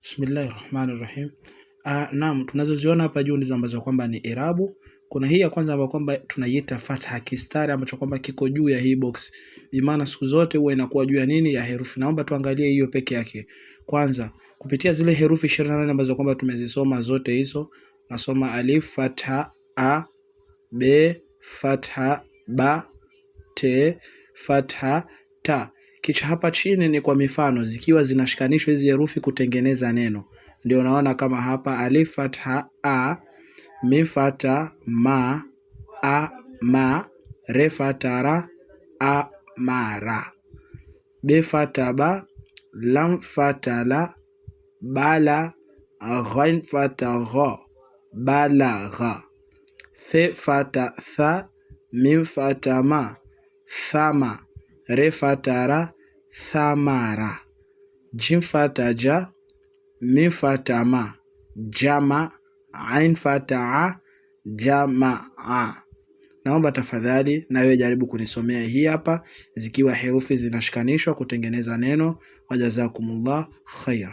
Bismillahirrahmanirrahim. Naam, tunazoziona hapa juu ndizo ambazo kwamba ni irabu. Kuna hii ya kwanza ambayo kwamba tunaiita fatha, kistari ambacho kwamba kiko juu ya hii box. Bi maana siku zote huwa inakuwa juu ya nini? Ya herufi. Naomba tuangalie hiyo peke yake. Kwanza, kupitia zile herufi 28 ambazo kwamba tumezisoma zote hizo, nasoma alif fatha a, b fatha ba, te fatha ta. Kisha hapa chini ni kwa mifano zikiwa zinashikanishwa hizi herufi kutengeneza neno. Ndio unaona kama hapa alif fatha a, mim fatha ma, a ma, re fatha ra, a mara, b fatha ba, lam fatha la, bala, ghain fatha gha, balagha, the fatha tha, mim fatha ma, thama, re fatha ra, thamara, jim fatha ja, mim fatha ma, jama, ain fatha a, jamaa. Naomba tafadhali na wewe jaribu kunisomea hii hapa zikiwa herufi zinashikanishwa kutengeneza neno. Wajazakumullah khair.